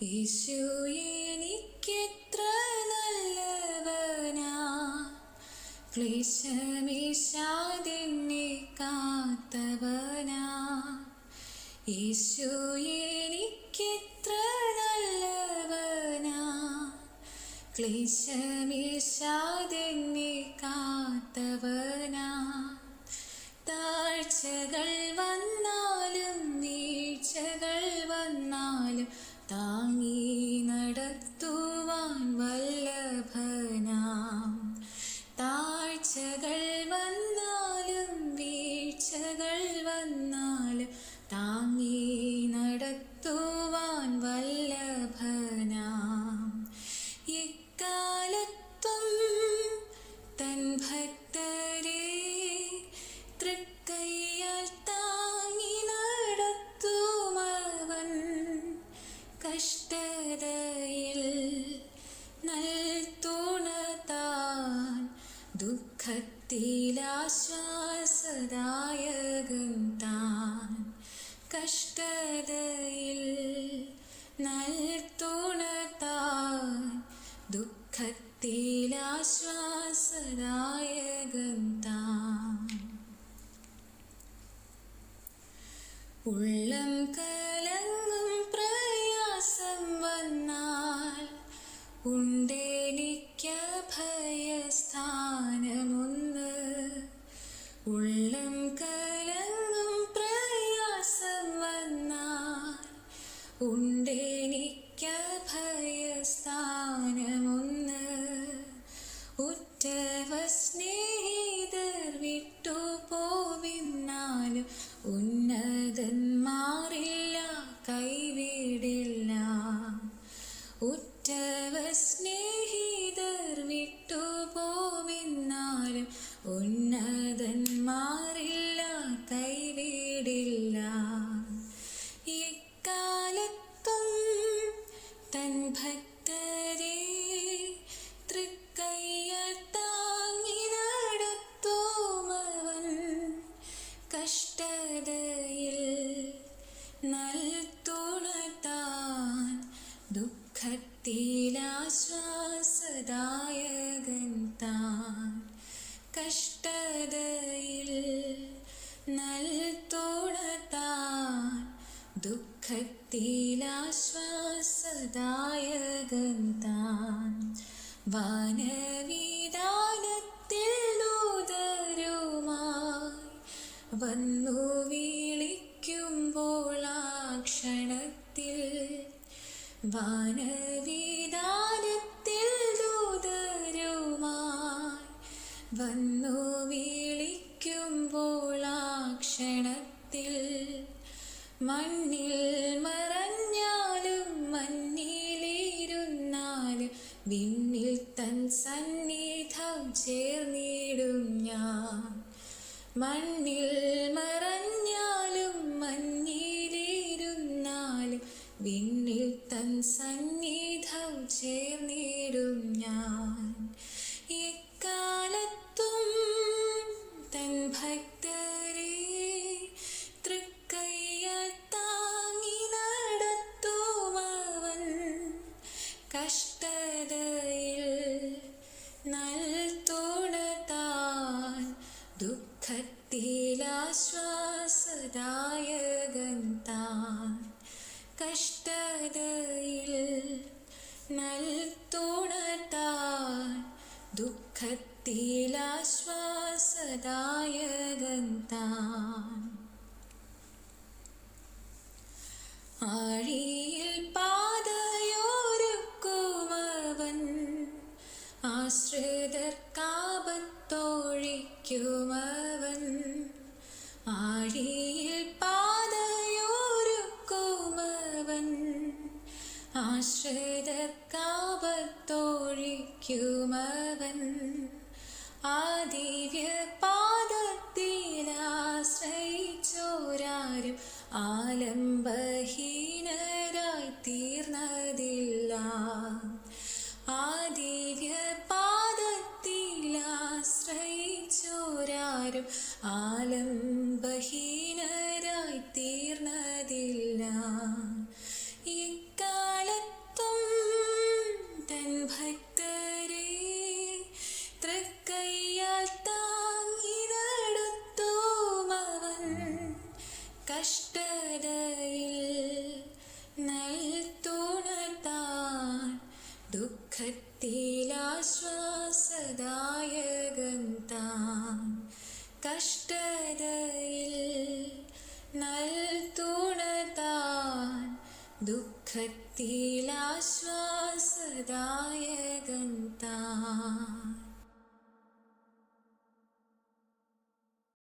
യേശു എനിക്കെത്ര നല്ലവനാ, ക്ലേശമേശാതെന്നെ കാത്തവനാ. യേശു എനിക്കെത്ര നല്ലവനാ, ക്ലേശമേശാതെന്നെ കാത്തവനാ. താഴ്ചകൾ വന്നാലും വീഴ്ചകൾ വന്നാലും താങ്ങി നടത്തുവാൻ വല്ലഭനാം. താഴ്ചകൾ വന്നാലും വീഴ്ചകൾ വന്നാലും താങ്ങി നടത്തുവാൻ വല്ലഭനാം. എക്കാലത്തും തൻ ഭക്തരെ തൃക്കൈയാൽ താങ്ങി നടത്തുമവൻ. കഷ്ടതയിൽ നൽതുണ താൻ, ദുഃഖത്തിലാശ്വാസദായകൻ താൻ. കഷ്ടതയിൽ നൽതുണ താൻ, ദുഃഖത്തിലാശ്വാസദായകൻ താൻ. ഉള്ളം കലങ്ങും പ്രയാസം വന്നാൽ ഉണ്ടെനിക്കഭയസ്ഥാനമൊന്ന്. ഉള്ളം കലങ്ങും പ്രയാസം വന്നാൽ ഉണ്ടെനിക്കഭയസ്ഥാനമൊന്ന്. ഉറ്റവ സ്നേഹിതർ വിട്ടുപോവിന്നാലും ഉന്നതന്മാരില്ല കൈവിടില്ല. ഉറ്റവ സ്നേഹിതർ വിട്ടുപോവിന്നാലും ഉന്നതന്മാരില്ല കൈവിടില്ല. എക്കാലത്തും തൻ ഭക്തരെ തൃക്കൈയാൽ താങ്ങി നടത്തുമവൻ. കഷ്ടതയിൽ നൽതുണ താൻ, ദുഃഖത്തിലാശ്വാസദായകൻ താൻ. കഷ്ടതയിൽ നൽതുണ താൻ, ദുഃഖത്തിലാശ്വാസദായകൻ താൻ. വാനവിതാനത്തിൽ ദൂതരുമായി വന്നു വിളിക്കുമ്പോൾ ആ ക്ഷണത്തിൽ. വാനവിതാനത്തിൽ ദൂതരുമായി വന്നു വിളിക്കുമ്പോൾ ആ ക്ഷണത്തിൽ. മണ്ണിൽ മറഞ്ഞാലും മണ്ണിലിരുന്നാലും വിണ്ണിൽ തൻ സന്നിധം ചേർന്നിടും ഞാൻ. മണ്ണിൽ മറഞ്ഞാലും മണ്ണിലിരുന്നാലും വിണ്ണിൽ തൻ സന്നിധം ചേർന്നിടും ഞാൻ. എക്കാലത്തും തൻ ഭക്തരെ തൃക്കൈയാൽ താങ്ങി നടത്തുമവൻ. കഷ്ടതയിൽ നൽതുണ താൻ, ദുഃഖത്തിലാശ്വാസദായകൻ താൻ. കഷ്ടതയിൽ നൽതുണ താൻ, ദുഃഖത്തിലാശ്വാസദായകൻ താൻ. ആഴിയിൽ പാതയൊരുക്കുമവൻ, ആശ്രിതർക്കാപത്തൊഴിക്കുമവൻ. ആഴിയിൽ പാതയൊരുക്കുമവൻ, ആശ്രിതർക്കാപത്തൊഴിക്കുമവൻ. ആ ദിവ്യപാദത്തിലാശ്രയിച്ചോരാരും ആലംബഹീനരായി തീർന്നതില്ല. ആ ദിവ്യപാദത്തിലാശ്രയിച്ചോരാരും ആലംബഹീനരായി തീർന്നതില്ല. ഇക്കാലത്ത് ദുഃഖത്തിലാശ്വാസദായകൻ താൻ കഷ്ടതയിൽ നൽതുണ താൻ ദുഃഖത്തിലാശ്വാസദായകൻ താൻ